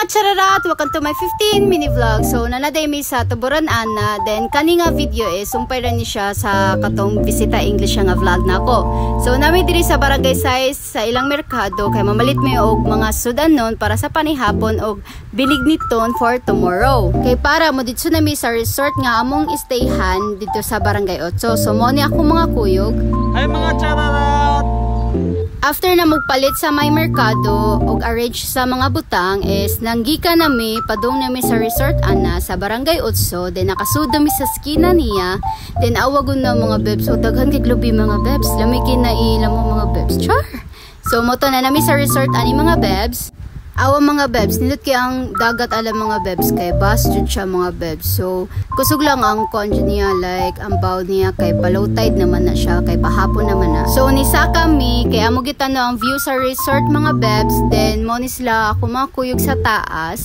mga chararat! Welcome to my 15 mini vlog. So, nanaday mi sa Tuburan Ana. Then, kani nga video is, sumpay rin ni siya sa katong Bisita English nga vlog na ako. So, nami diri sa Barangay Size sa ilang merkado. Kay mamalit mi og mga sudanon para sa panihapon og bilig niton for tomorrow. Kay para mo dito nami sa resort nga among stayhan dito sa Barangay 8. So, mo ni ako mga kuyog. Hi mga chararat! After na magpalit sa may merkado og arrange sa mga butang is nanggika nami padung nami sa resort ana sa Barangay 8. Then nakasudo mi sa skina niya. Then awagon na mga bebs o daghan kay globe mga bebs. Lamikin na ilang mo mga bebs. Char! So moto na nami sa resort ani mga bebs. Awa mga bebs, nindot kay ang dagat alam mga bebs kay bus jud siya mga bebs. So kusog lang ang konjo niya like ang bow niya kay pa low tide naman na siya kay pahapon naman na. So nisa kami kay amo gitano ang view sa resort mga bebs. Then mo ni sila ako makuyog sa taas.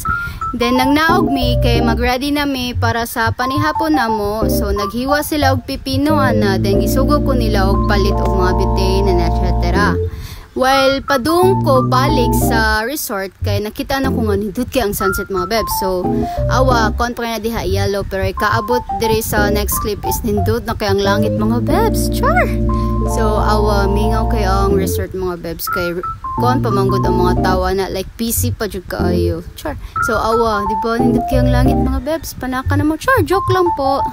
Then nagnaog mi kay magready na mi para sa panihapon namo. So naghiwa sila og pipino ana. Then gisugo ko nila og palit og mga butane na etc. While padung ko balik sa resort kay nakita na ko nga nindot kay ang sunset mga bebs. So awa kontra na diha yellow pero kaabot diri sa next clip is nindot na kay ang langit mga bebs. Char! So awa mingaw kay ang resort mga bebs kay kon pamanggod ang mga tawa na like PC pa jud kaayo. Char! So awa di ba nindot kay ang langit mga bebs panaka na mo. Char! Joke lang po.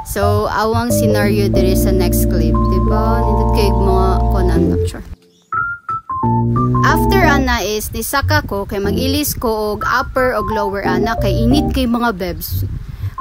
So awang scenario diri sa next clip di ba nindot kay mga konan char. After ana is nisaka ko kay mag-ilis ko og upper og lower ana kay init kay mga bebs.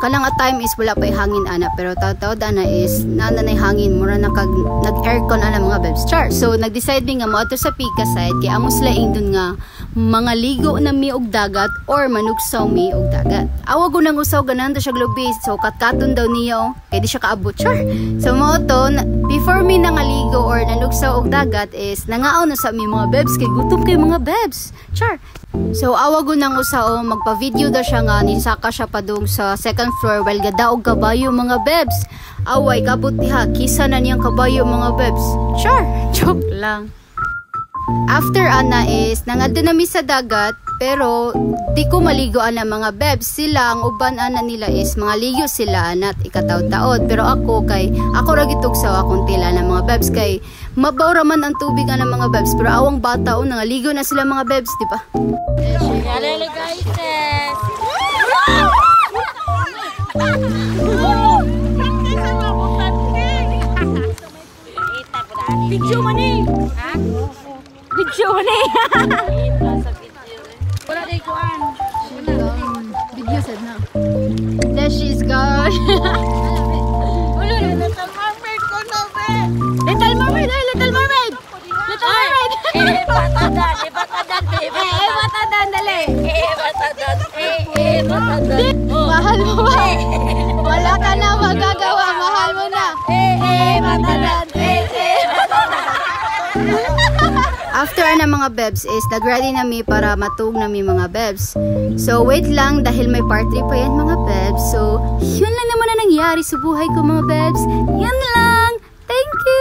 Kalang a time is wala pa hangin ana pero taw-taw ana is nanay hangin mura nag-aircon ana mga bebs. Char. So nag-decide mi nga mo ato sa Pika side kay amo sila indun nga mga ligo na mi og dagat or manugsaw mi og dagat. Awa ko nang usaw ganan to siya globe so katkaton daw niya kay di siya kaabot. Char. So mo to before mi nangaligo or nanugsaw og dagat is nangaon na sa mi mga bebs kay gutom kay mga bebs. Char. So awago nang usao magpa-video daw siya nga nisaka siya padung sa second floor while gadaog kabayo mga bebs. Away kabut diha kisa na niyang kabayo mga bebs. Char, joke lang. After ana is nangadto na mi sa dagat pero di ko maligo ana mga bebs. Sila ang uban ana nila is mga ligo sila anat ikataw-taod pero ako ra gitugsaw akong tila na mga bebs kay mabaw raman ang tubig ana mga bebs pero awang bata o nangaligo na sila mga bebs di ba? Alele guys. Video mani. Ha? Video mani. Wala day kuan. Video sad na. There she is gone. Ulo na little mermaid ko no be. Little mermaid, little mermaid. Little mermaid. Batadan, baby. Batadan dali. Batadan. Batadan. Mahal mo ba? Wala ka na magagawa, mahal mo na. Batadan. After na mga bebs is nag-ready na mi para matug na mi mga bebs. So wait lang dahil may party pa yan mga bebs. So yun lang naman na nangyari sa buhay ko mga bebs. Yan lang. Thank you.